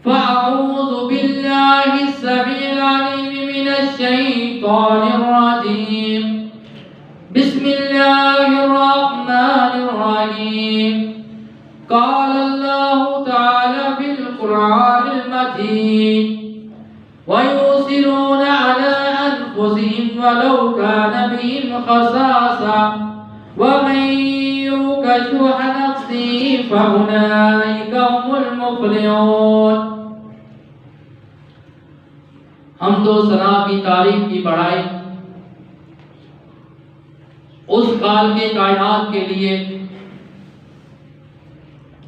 فأعوذ بالله السميع العليم من الشيطان الرجيم. بسم الله الرحمن الرحيم. قال الله تعالى في القرآن المجيد ويؤثرون على أنفسهم ولو كان بهم خصاصة ومن يوق شح نفسه فأولئك هم المفلحون. حمد و ثنا کی تعریف کی بڑائی اس خالق کائنات کے لیے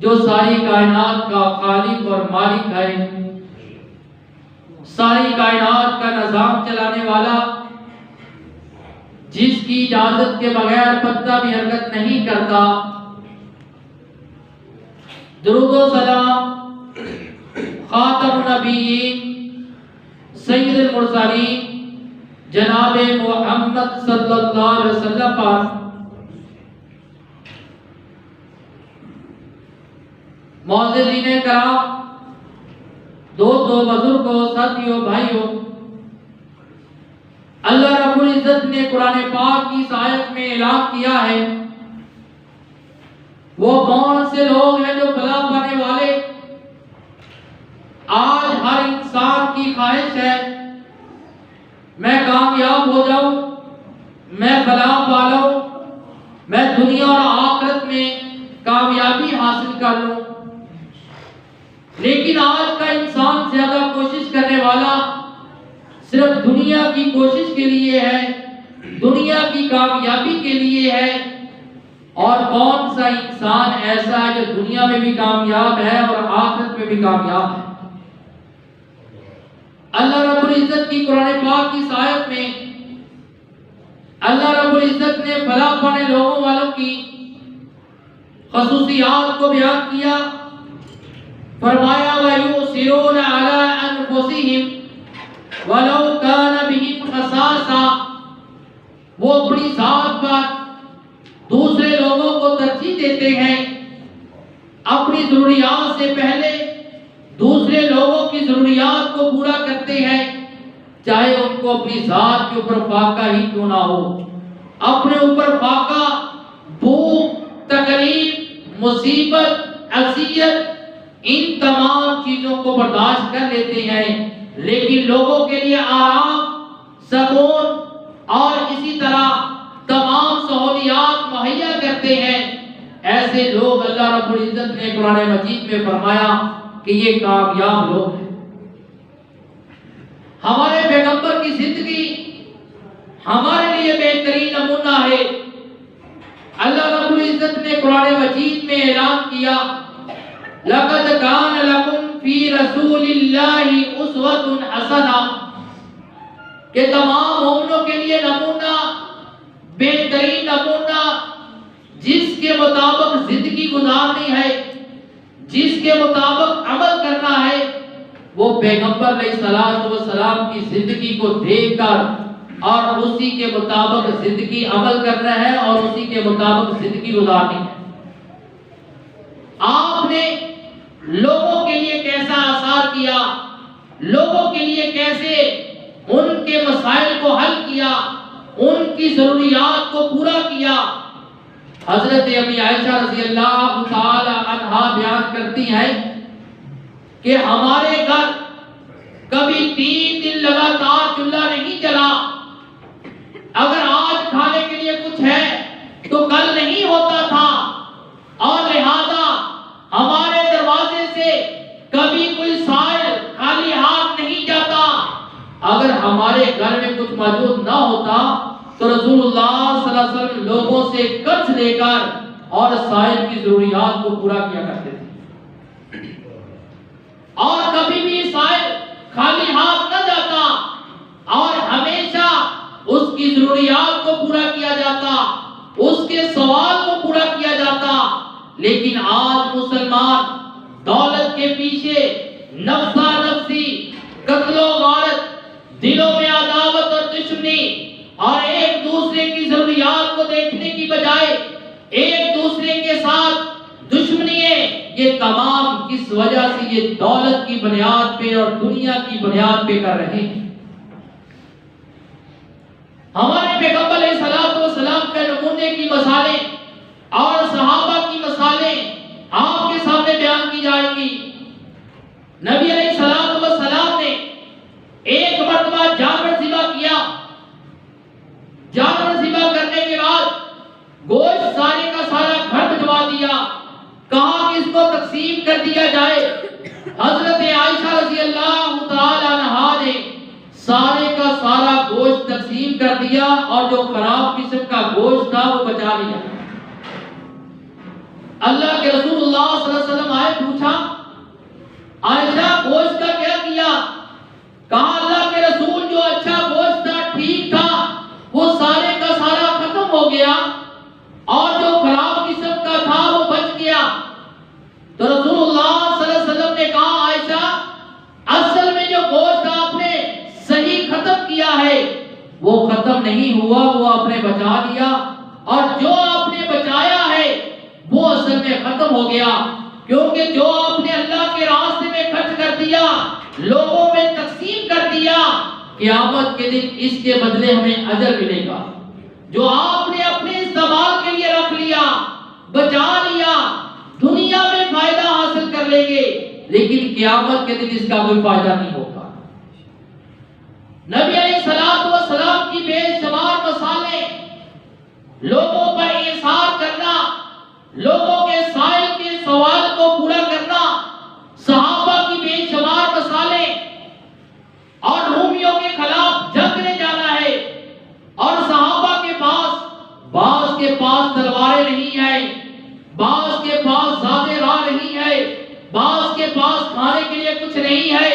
جو ساری کائنات کا خالق اور مالک ہے، ساری کائنات کا نظام چلانے والا، جس کی اجازت کے بغیر پتہ بھی حرکت نہیں کرتا. درود و سلام خاتم النبیین سید المرسلین جناب محمد صلی اللہ علیہ وسلم پر. معززین کرام، دوستو، بزرگوں، ساتھیوں، بھائیوں، اللہ رب العزت نے قرآن پاک کی اس آیت میں اعلان کیا ہے وہ کون سے لوگ ہیں جو فلاح پانے والے. آج ہر انسان کی خواہش ہے میں کامیاب ہو جاؤں، میں فلاح پا لوں، میں دنیا اور آخرت میں کامیابی حاصل کر لوں. لیکن آج کا انسان زیادہ کوشش کرنے والا صرف دنیا کی کوشش کے لیے ہے، دنیا کی کامیابی کے لیے ہے. اور کون سا انسان ایسا ہے جو دنیا میں بھی کامیاب ہے اور آخرت میں بھی کامیاب ہے؟ اللہ رب العزت کی قرآن پاک کی آیت میں اللہ رب العزت نے فلاح پانے لوگوں والوں کی خصوصیات کو بیان کیا. فرمایا وَيُؤْثِرُونَ عَلَىٰ أَنفُسِهِمْ وَلَوْ كَانَ بِهِمْ خَصَاصَةٌ. وہ اپنی ذات پر دوسرے لوگوں کو ترجیح دیتے ہیں، اپنی ضروریات سے پہلے دوسرے لوگوں کی ضروریات کو پورا کرتے ہیں، چاہے ان کو اپنی ذات کے اوپر فاقہ ہی کیوں نہ ہو. اپنے اوپر فاقہ، بھوک، تکلیف، مصیبت، اذیت، ان تمام چیزوں کو برداشت کر لیتے ہیں، لیکن لوگوں کے لیے آرام، سکون اور اسی طرح تمام سہولیات مہیا کرتے ہیں. ایسے لوگ اللہ رب العزت نے قرآن مجید میں فرمایا کہ یہ کامیاب لوگ ہیں. ہمارے پیغمبر کی زندگی ہمارے لیے بہترین نمونہ ہے. اللہ رب العزت نے قرآن مجید میں اعلان کیا لَقَدْ كَانَ لَكُمْ فِي رَسُولِ اللَّهِ أُسْوَةٌ حَسَنَةٌ کہ تمام مومنوں کے لیے نمونہ، بہترین نمونہ، جس کے مطابق زندگی گزارنی ہے، جس کے مطابق عمل کرنا ہے، وہ پیغمبر علیہ السلام کی زندگی کو دیکھ کر اور اسی کے مطابق زندگی عمل کرنا ہے اور اسی کے مطابق زندگی گزارنی ہے. آپ نے لوگوں کے لیے کیسا آثار کیا، لوگوں کے لیے کیسے ان کے مسائل کو حل کیا، ان کی ضروریات کو پورا کیا. حضرت امی عائشہ رضی اللہ تعالی عنہا بیان کرتی ہیں کہ ہمارے گھر کبھی 3 دن لگاتار چولہا نہیں جلا. اگر آج کھانے کے لیے کچھ ہے تو کل نہیں ہوتا تھا، اور لہذا ہمارے دروازے سے کبھی کوئی سائل خالی ہاتھ نہیں جاتا. اگر ہمارے گھر میں کچھ موجود نہ ہوتا تو رسول اللہ صلی اللہ علیہ وسلم لوگوں سے قرض لے کر اور سائل کی ضروریات کو پورا کیا کرتے تھے. اور کبھی بھی سائل خالی ہاتھ نہ جاتا اور ہمیشہ اس کی ضروریات کو پورا کیا جاتا، اس کے سوال کو پورا کیا جاتا. لیکن آج مسلمان دولت کے پیچھے نفسا نفسی، قتل و غارت، دلوں میں عداوت اور دشمنی اور ایک دوسرے کی ضروریات کو دیکھنے کی بجائے ایک دوسرے کے ساتھ دشمنی ہے. یہ تمام کس وجہ سے یہ دولت کی بنیاد پہ اور دنیا کی بنیاد پہ کر رہے ہیں۔ ہمارے پیغمبر علیہ الصلوۃ والسلام کے نمونے کی مثالیں اور صحابہ کی مثالیں آپ کے سامنے بیان کی جائیں گی۔ نبی علیہ الصلوۃ والسلام نے ایک مرتبہ جانور ذبح کیا، جانور ذبح کرنے کے بعد گوشت سارے کا سارا گھر بھجوا دیا، کہا کہ اس کو تقسیم کر دیا جائے۔ حضرت عائشہ رضی اللہ تعالی عنہا نے سارے کا سارا گوشت تقسیم کر دیا اور جو خراب قسم کا گوشت تھا وہ بچا لیا۔ اللہ کے رسول اللہ صلی اللہ علیہ وسلم آئے، پوچھا عائشہ گوشت کا کیا کیا؟ کہا اللہ کے رسول جو اچھا گوشت تھا، ٹھیک تھا، وہ سارے کا سارا ختم ہو گیا اور جو خراب قسم کا تھا وہ بچ گیا۔ تو رسول اللہ صلی اللہ علیہ وسلم نے کہا عائشہ اصل میں جو گوشت آپ نے صحیح ختم کیا ہے وہ ختم نہیں ہوا، وہ آپ نے بچا لیا، اور جو آپ نے بچایا ہے وہ اصل میں ختم ہو گیا، کیونکہ جو آپ نے اللہ کے راستے میں خرچ کر دیا، لوگوں میں تقسیم کر دیا، قیامت کے دن اس کے بدلے ہمیں اجر ملے گا۔ جو آپ نے اپنے استعمال کے لیے رکھ لیا، بچا لیا، دنیا میں فائدہ حاصل کر لیں گے، لیکن قیامت کے دن اس کا کوئی فائدہ نہیں ہوگا۔ نبی علیہ الصلوۃ والسلام کی بے شمار مثالیں، لوگوں پر احسان کرنا، لوگوں کے سائل کے سوال کو پورا کرنا، صحابہ کی بے شمار مثالیں، اور رومیوں کے خلاف جنگ میں جانا ہے، اور صحابہ کے پاس بعض کے پاس تلواریں نہیں ہیں، بعض کے پاس ذات راہ نہیں ہے، بعض کے پاس کھانے کے لیے کچھ نہیں ہے۔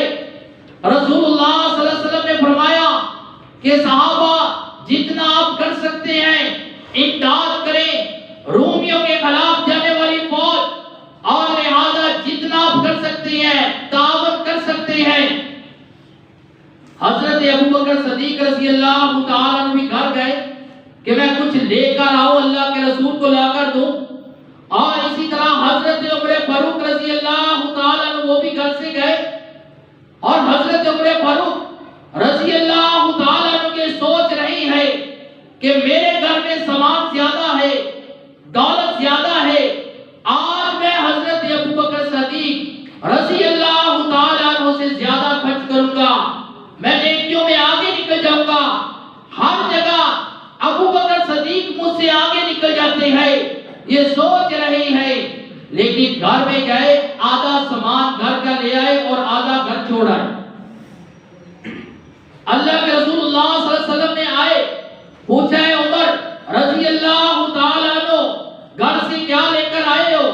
رسول اللہ صلی اللہ علیہ وسلم نے فرمایا کہ صحابہ جتنا آپ کر سکتے ہیں امداد کریں رومیوں کے خلاف جانے والی فوج، اور لہذا جتنا آپ کر سکتے ہیں تعاون کر سکتے ہیں۔ حضرت ابوبکر صدیق رضی اللہ تعالیٰ عنہ بھی گھر گئے کہ میں کچھ لے کر آؤں، اللہ کے رسول کو لا کر دوں، اور اسی طرح حضرت عمر فاروق رضی اللہ تعالیٰ عنہ وہ بھی گھر سے گئے، اور حضرت عمر فاروق رضی اللہ تعالیٰ عنہ کے سوچ رہی ہے کہ میرے گھر میں سامان زیادہ ہے، دولت زیادہ ہے، آج میں حضرت ابوبکر صدیق رضی اللہ تعالیٰ عنہ سے زیادہ خرچ کروں گا، میں نیکیوں میں آگے نکل جاؤں گا۔ ہر جگہ ابوبکر صدیق مجھ سے آگے نکل جاتے ہیں، یہ سوچ رہی ہے، لیکن گھر میں گئے، آدھا سامان گھر کا لے آئے اور آدھا گھر چھوڑ آئے۔ اللہ کے رسول اللہ صلی اللہ علیہ وسلم نے آئے، پوچھا ہے عمر رضی اللہ تعالیٰ عنہ گھر سے کیا لے کر آئے ہو؟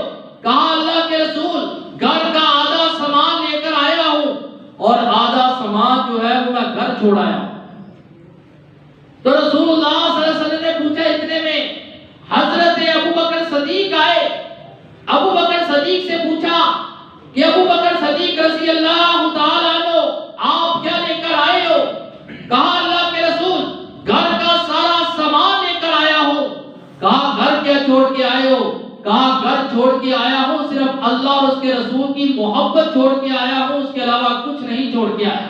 کہا اللہ کے رسول گھر کا آدھا سامان لے کر آیا ہوں اور آدھا سامان جو ہے وہ میں گھر چھوڑ آیا ہوں۔ تو رسول اللہ صلی اللہ علیہ وسلم نے پوچھا اتنے میں حضرت ابوبکر صدیق آئے، ابوبکر صدیق سے پوچھا کہ ابوبکر صدیق رضی اللہ تعالیٰ عنہ آپ کیا لے کر آئے ہو؟ کہا اللہ کے رسول گھر کا سارا سامان لے کر آیا ہوں۔ کہا گھر کیا چھوڑ کے آئے ہو؟ کہا گھر چھوڑ کے آیا ہوں صرف اللہ اور اس کے رسول کی محبت چھوڑ کے آیا ہوں، اس کے علاوہ کچھ نہیں چھوڑ کے آیا۔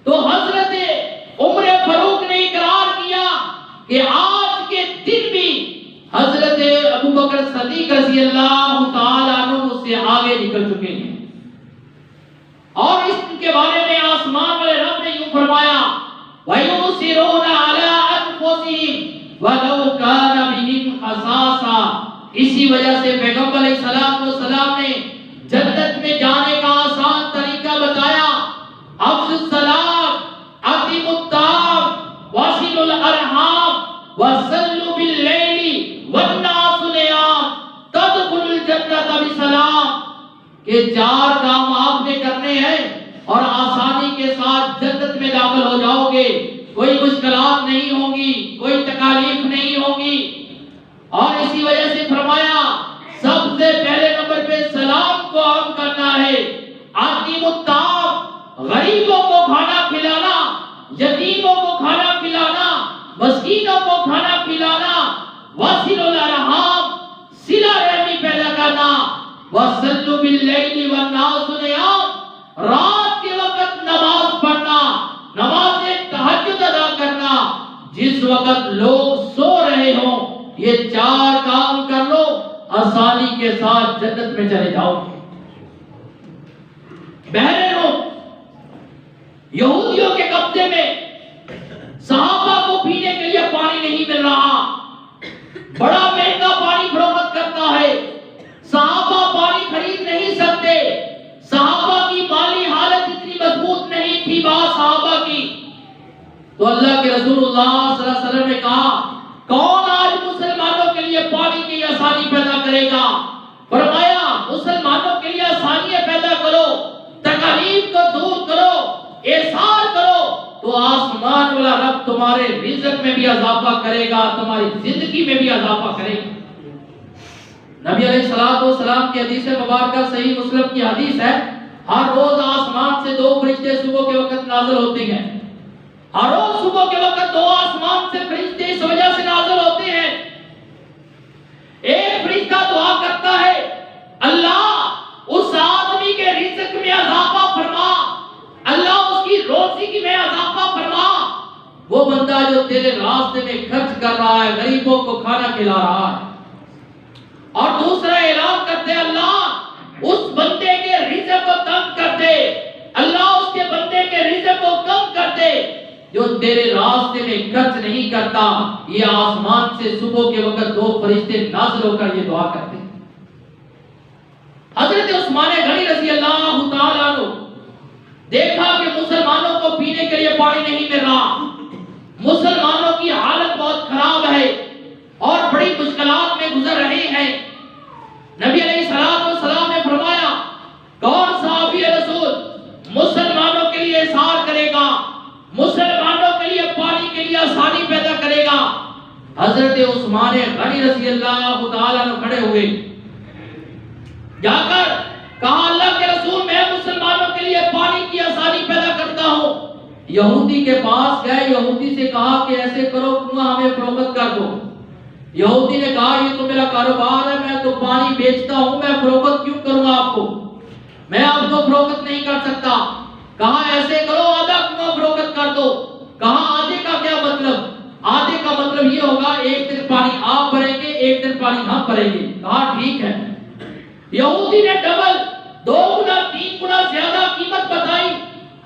تو حضرت عمر فاروق نے اقرار کیا کہ آج کے دن بھی حضرت ابوبکر صدیق رضی اللہ تعالیٰ عنہ اس سے آگے نکل چکے ہیں، اور اس کے بارے میں آسمان والے رب نے یوں فرمایا وَيُؤْثِرُونَ عَلَىٰ أَنفُسِهِمْ وَلَوْ كَانَ بِهِمْ خَصَاصَةٌ۔ اسی وجہ سے پیغمبر علیہ السلام نے جنت میں جانے کا آسان طریقہ بتایا، افشوا السلام، اطعموا الطعام، واصلوا الارحام، وصلوا باللیل والناس نیام تدخلوا الجنة بسلام، کہ 4 کام آپ نے کرنے ہیں اور آسانی کے ساتھ جنت میں داخل ہو جاؤ گے، کوئی مشکلات نہیں ہوں گی، کوئی تکالیف نہیں ہوں گی۔ اور اسی وجہ سے فرمایا سب سے پہلے نمبر پہ سلام کو عام کرنا ہے، اطعموا الطعام، غریبوں کو کھانا کھلانا، یتیموں کو کھانا کھلانا، مسکینوں کو کھانا کھلانا، واصلوا الارحام، صلہ رحمی پیدا کرنا، وصلوا باللیل الناس نیام، رات کے وقت نماز پڑھنا، نماز تہجد ادا کرنا، جس وقت لوگ سو رہے ہوں، یہ 4 کام کر لو، آسانی کے ساتھ جنت میں چلے جاؤ۔ بحرین یہودیوں کے قبضے میں صحابہ کو پینے کے لیے پانی نہیں مل رہا، بڑا مہنگا پانی فروخت کرتا ہے، صحابہ پانی خرید نہیں سکتے، صحابہ کی مالی حالت اتنی مضبوط نہیں تھی بعض صحابہ کی، تو اللہ کے رسول اللہ صلی اللہ علیہ وسلم نے کہا کون آج مسلمانوں کے لیے پانی کی آسانی پیدا کرے گا؟ فرمایا مسلمانوں کے لیے آسانیاں پیدا کرو، تکالیف کو دور کرو، احسان کرو، تو آسمان والا رب تمہارے رزق میں بھی اضافہ کرے گا، تمہاری زندگی میں بھی اضافہ کرے گا۔ نبی علیہ الصلوۃ والسلام کی حدیث مبارکہ صحیح مسلم کی حدیث ہے، ہر روز آسمان سے 2 فرشتے صبح کے وقت نازل ہوتے ہیں، ہر روز صبح کے وقت 2 آسمان سے فرشتے اس وجہ سے نازل ہوتے ہیں۔ ایک فرشتہ دعا کرتا ہے اللہ اس آدمی کے رزق میں اضافہ فرما، اللہ اس کی روزی کی میں اضافہ فرما، وہ بندہ جو تیرے راستے میں خرچ کر رہا ہے، غریبوں کو کھانا کھلا رہا ہے۔ اور دوسرا اعلان کرتے اللہ اس بندے کے رزق کو کم کر دے، اللہ اس کے بندے کے رزق کو کم کر دے جو تیرے راستے میں خرچ نہیں کرتا۔ یہ آسمان سے صبح کے وقت 2 فرشتے نازل ہو کر یہ دعا کرتے ہیں۔ حضرت عثمان غنی رضی اللہ تعالیٰ عنہ دیکھا کہ مسلمانوں کو پینے کے لیے پانی نہیں مل رہا، مسلمانوں کی حالت بہت خراب ہے اور بڑی مشکلات میں گزر رہے ہیں۔ نبی علیہ الصلوۃ والسلام نے فرمایا کون صحابی رسول مسلمانوں کے لیے احسان کرے گا، مسلمانوں کے لیے پانی کے لیے آسانی پیدا کرے گا؟ حضرت عثمان غنی رضی اللہ تعالیٰ عنہ کھڑے ہوئے، جا کر کہا اللہ کے رسول میں مسلمانوں کے لیے پانی کی آسانی پیدا کرتا ہوں۔ یہودی کے پاس گئے، یہودی سے کہا کہ ایسے کرو کنواں ہمیں فروخت کر دو۔ یہودی نے کہا یہ تو میرا کاروبار ہے، میں تو پانی بیچتا ہوں، میں فروخت کیوں کروں آپ کو، میں آپ کو فروخت نہیں کر سکتا۔ کہا ایسے کرو آدھا کنواں فروخت کر دو۔ کہا آدھے کا کیا مطلب؟ آدھے کا مطلب یہ ہوگا ایک دن پانی آپ بھریں گے، ایک دن پانی ہم بھریں گے۔ کہا ٹھیک ہے۔ یہودی نے ڈبل 2 گنا 3 گنا زیادہ قیمت بتائی۔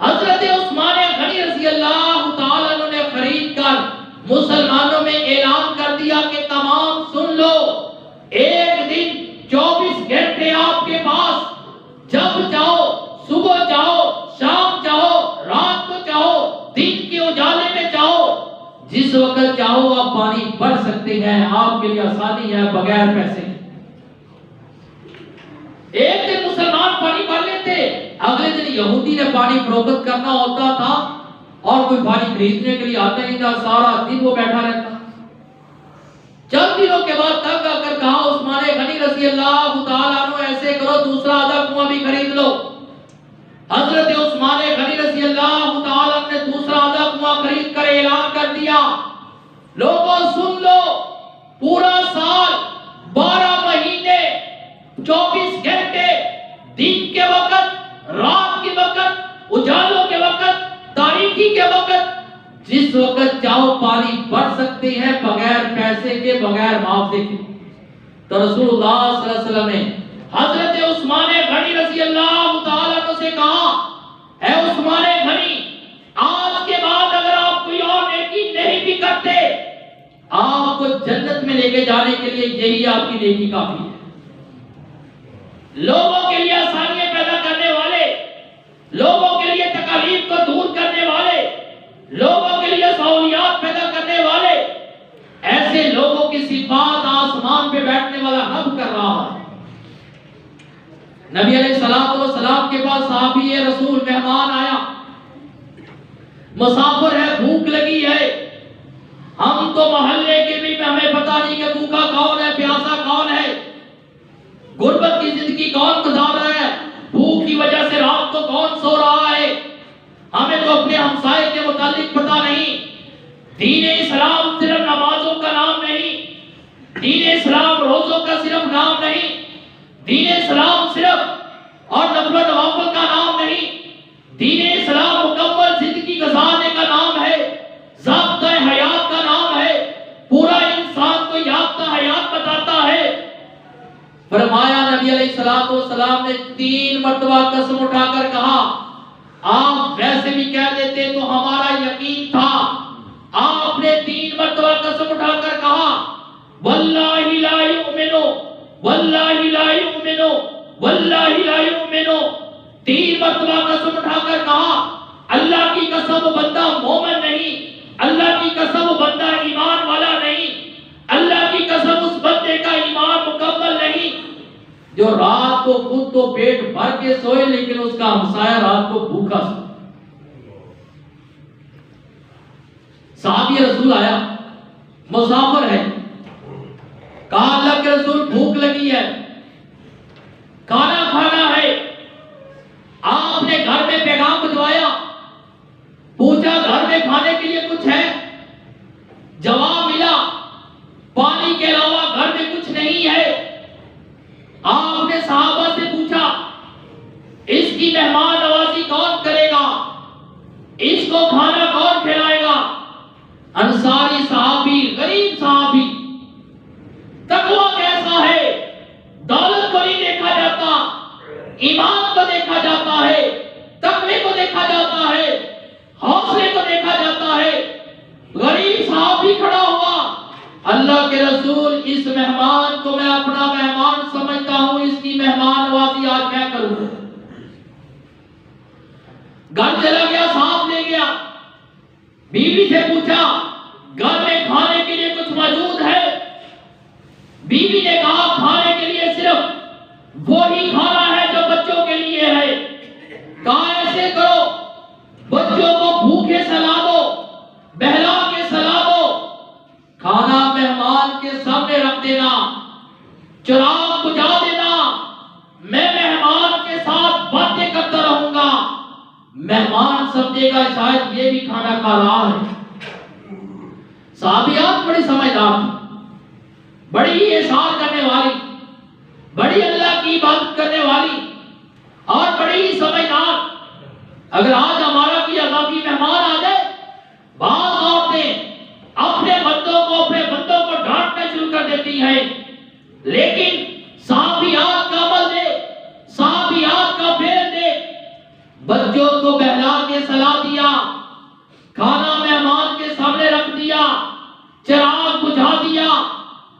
حضرت عثمان غنی رضی اللہ تعالیٰ عنہ نے خرید کر مسلمانوں میں اعلان کر دیا کہ تمام سن لو، ایک دن 24 گھنٹے آپ کے پاس، جب چاہو صبح چاہو شام چاہو رات کو چاہو دن کے اجالے میں چاہو جس وقت چاہو آپ پانی بھر سکتے ہیں، آپ کے لیے آسانی ہے بغیر پیسے کے۔ ایک دن مسلمان پانی بھر لیتے، اگلے دن یہودی نے پانی فروخت کرنا ہوتا تھا اور کوئی پانی خریدنے کے لیے آتا نہیں تھا، سارا دن وہ بیٹھا رہتا۔ چند دنوں کے بعد تنگ آ کر کہا عثمان غنی رضی اللہ تعالیٰ عنہ ایسے کرو دوسرا آدھا کنواں بھی خرید لو۔ حضرت عثمان غنی رضی اللہ تعالیٰ عنہ نے دوسرا آدھا کنواں خرید کر اعلان کر دیا لوگوں سن لو، پورا سال 12 مہینے 24 گھنٹے، دن کے وقت رات کے وقت اجالوں کے وقت تاریکی کے وقت، جس وقت چاہو پانی بھر سکتے ہیں بغیر پیسے کے بغیر معاوضے کے۔ تو رسول اللہ صلی اللہ علیہ وسلم نے حضرت عثمان غنی رضی اللہ تعالیٰ عنہ سے کہا اے عثمان غنی، آج کے بعد اگر آپ کوئی اور نیکی نہیں بھی کرتے، آپ کو جنت میں لے کے جانے کے لیے یہی آپ کی نیکی کافی ہے۔ لوگوں کے لیے آسانیاں پیدا کرنے والے، لوگوں کے لیے تکالیف کو دور کرنے والے، لوگوں کے لیے سہولیات پیدا کرنے والے، ایسے لوگوں کی صفات آسمان پہ بیٹھنے والا رب کر رہا ہے۔ نبی علیہ الصلوۃ والسلام کے پاس صحابی رسول مہمان آیا، مسافر ہے، بھوک لگی ہے، ہم تو محلے کے بھی ہمیں پتہ نہیں کہ بھوکا کون ہے پیاسا کون ہے، غربت کی زندگی کون گزار رہا ہے، بھوک کی وجہ سے رات کو کون سو رہا ہے، ہمیں تو اپنے ہمسائے کے متعلق پتہ نہیں۔ دین اسلام صرف نمازوں کا نام نہیں، دین اسلام روزوں کا صرف نام نہیں، دین اسلام صرف اور نفل و نوافل کا نام نہیں، دین اسلام مکمل زندگی گزارنے کا نام ہے، ضابطۂ حیات کا نام ہے، پورا انسان کو یافتہ حیات بتاتا ہے۔ فرمایا نبی علیہ السلام نے 3 مرتبہ قسم اٹھا کر کہا، آپ ویسے بھی کہہ دیتے تو ہمارا یقین تھا، آپ نے 3 مرتبہ قسم اٹھا کر کہا واللہ لا یؤمنو واللہ لا یؤمنو واللہ لا یؤمنو، 3 مرتبہ قسم اٹھا کر کہا اللہ کی قسم بندہ مومن نہیں، اللہ کی قسم بندہ ایمان والا نہیں، اللہ کی قسم اس بندے کا ایمان مکمل نہیں جو رات کو خود تو پیٹ بھر کے سوئے لیکن اس کا ہمسایہ رات کو بھوکا سوئے۔ صحابی رسول آیا، مسافر ہے، کہا اللہ کے رسول بھوک لگی ہے، کھانا کھانا ہے۔ آپ نے گھر میں پیغام بھجوایا، پوچھا گھر میں کھانے کے لیے کچھ ہے؟ جواب ملا پانی کے علاوہ گھر میں کچھ نہیں ہے۔ آپ نے صحابہ سے پوچھا اس کی مہمان نوازی کون کرے گا، اس کو کھانا کون کھلائے گا؟ انصاری صحابی، غریب صحابی، تقویٰ کیسا ہے، دولت کو نہیں دیکھا جاتا، ایمان کو دیکھا جاتا ہے، تقوی کو دیکھا جاتا ہے، حوصلے کو دیکھا جاتا ہے۔ غریب صحابی کھڑا ہوا، اللہ کے رسول اس مہمان کو میں اپنا مہمان سمجھتا ہوں، اس کی مہمان نوازی آج میں کروں۔ گھر چلا گیا، ساتھ لے گیا، بیوی سے پوچھا گھر میں کھانے کے لیے کچھ موجود ہے؟ بیوی نے کہا کھانے کے لیے صرف وہی کھانا ہے جو بچوں کے لیے ہے۔ کہا ایسے کرو، بچوں کو بھوکے سلا دو، بہلا کے سلا دو، کھانا مہمان کے سامنے رکھ دینا، چراغ بجھا دینا، میں مہمان کے ساتھ باتیں کرتا رہوں گا، مہمان سمجھے گا شاید یہ بھی کھانا کھا رہا ہے۔ صحابیات بڑی سمجھدار تھی، بڑی احسان کرنے والی، بڑی اللہ کی عبادت کرنے والی اور بڑی سمجھدار۔ اگر آج ہمارا کوئی اضافی مہمان آ جائے، بعض عورتیں اپنے بندوں کو ڈانٹنا شروع کر دیتی ہیں، لیکن صحابیات کا عمل دے، صحابیات کا فعل دے، بچوں کو بہلا کے سلا دیا، کھانا مہمان کے سامنے رکھ دیا، چراغ بجھا دیا،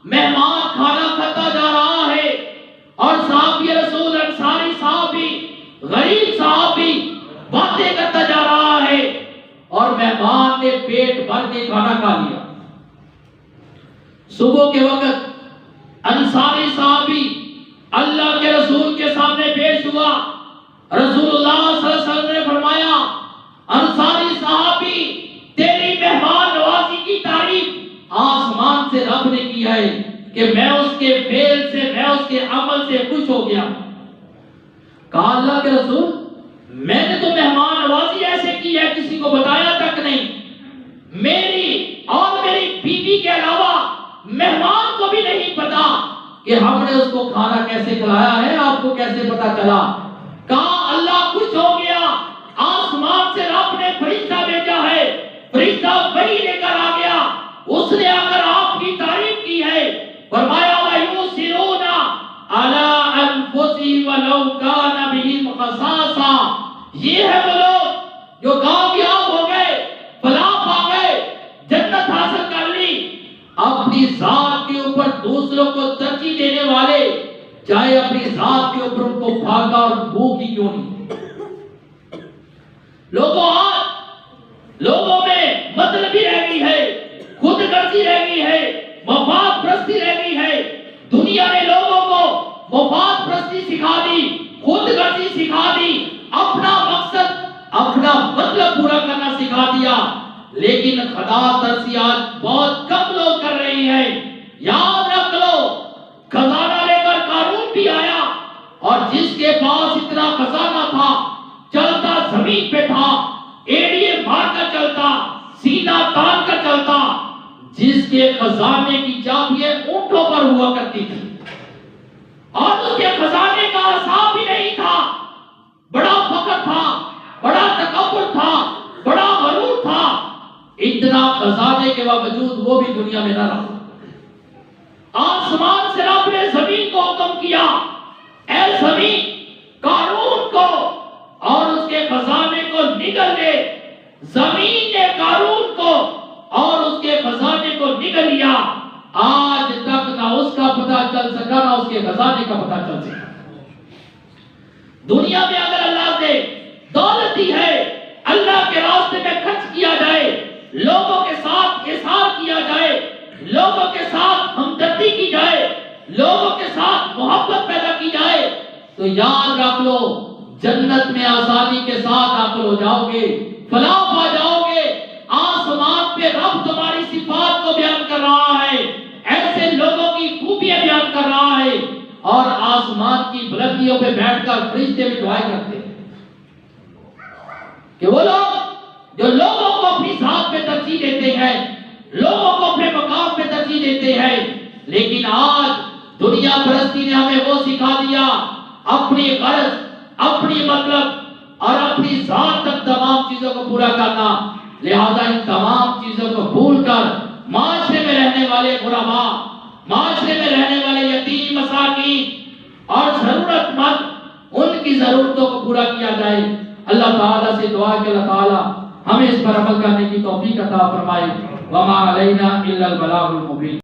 مہمان کھانا کھاتا جا رہا ہے اور صحابی رسول، انصاری صحابی، غریب صحابی باتیں کرتا جا رہا ہے اور مہمان نے پیٹ بھر کے کھانا کھا لیا۔ صبح کے وقت انصاری صحابی اللہ کے رسول کے سامنے پیش ہوا، رسول اللہ صلی اللہ علیہ وسلم نے فرمایا انصاری صحابی تیری مہمان نوازی کی تعریف آسمان سے رب نے کی ہے کہ میں اس کے فعل سے، میں اس کے عمل سے خوش ہو گیا۔ کہا اللہ کے رسول میں نے تو مہمان نوازی ایسے کی ہے کسی کو بتایا تک نہیں، میری اور میری بیوی کے علاوہ مہمان کو بھی نہیں پتا کہ ہم نے اس کو کھانا کیسے کھلایا ہے، آپ کو کیسے پتا چلا؟ کہا اللہ خوش ہو گیا، آسمان سے رب نے فرشتہ بھیجا ہے، فرشتہ وحی لے کر آ گیا، اس نے آ کر آپ کی تعریف کی ہے، فرمایا وَيُؤْثِرُونَ عَلَىٰ أَنفُسِهِمْ وَلَوْ كَانَ بِهِمْ خَصَاصَةٌ۔ یہ ہے وہ لوگ جو کامیاب ہو گئے، فلاح پا گئے، جنت حاصل کر لی، اپنی ذات کے اوپر دوسروں کو ترجیح دینے والے، چاہے اپنی ذات کے اوپر ان کو بھاگا اور بھوک ہی کیوں نہیں۔ لوگوں میں مطلبی رہ گئی ہے، خود غرضی رہ گئی ہے، مفاد پرستی رہ گئی ہے۔ دنیا نے لوگوں کو مفاد پرستی سکھا دی، خود غرضی سکھا دی، اپنا مقصد، اپنا مطلب پورا کرنا سکھا دیا، لیکن خدا ترسی آج بہت کم لوگ کر رہی ہیں۔ یاد رکھ لو خزانہ لے کر قارون بھی آیا اور جس کے پاس اتنا خزانہ تھا، چلتا زمین پہ تھا، ایڑیے مار کر چلتا، سینہ تان کر چلتا، جس کے خزانے کی چابیاں اونٹوں پر ہوا کرتی تھی اور اس کے خزانے کا حساب بھی نہیں تھا، اتنا خزانے کے باوجود وہ بھی دنیا میں نہ رہا۔ آسمان سے رب نے زمین کو حکم کیا، اے زمین قارون کو اور اس کے خزانے کو نگل لے۔ زمین نے قارون کو اور اس کے خزانے کو نگل لیا۔ آج تک نہ اس کا پتہ چل سکا نہ اس کے خزانے کا پتہ چل سکا۔ دنیا میں اگر اللہ نے دولت دی ہے، اللہ کے راستے میں خرچ کیا جائے، لوگوں کے ساتھ احسان کیا جائے، لوگوں کے ساتھ ہمدردی کی جائے، لوگوں کے ساتھ محبت پیدا کی جائے، تو یاد رکھ لو جنت میں آسانی کے ساتھ داخل ہو جاؤ گے، فلاح پا جاؤ گے۔ آسمان پہ رب تمہاری صفات کو بیان کر رہا ہے، ایسے لوگوں کی خوبیاں بیان کر رہا ہے، اور آسمان کی بلندیوں پہ بیٹھ کر فرشتے بھی دعائیں کرتے ہیں کہ وہ لوگ جو لوگوں کو اپنی ذات پہ ترجیح دیتے ہیں، لوگوں کو اپنے مقام پہ ترجیح دیتے ہیں، لیکن آج دنیا پرستی نے ہمیں وہ سکھا دیا، اپنی غرض، اپنی مطلب اور اپنی ذات تک تمام چیزوں کو پورا کرنا۔ لہذا ان تمام چیزوں کو بھول کر معاشرے میں رہنے والے غرباء، معاشرے میں رہنے والے یتیم مساکین اور ضرورت مند، ان کی ضرورتوں کو پورا کیا جائے۔ اللہ تعالیٰ سے دعا کہ اللہ تعالیٰ ہمیں اس پر عمل کرنے کی توفیق عطا فرمائے۔ وما علینا الا البلاغ المبین۔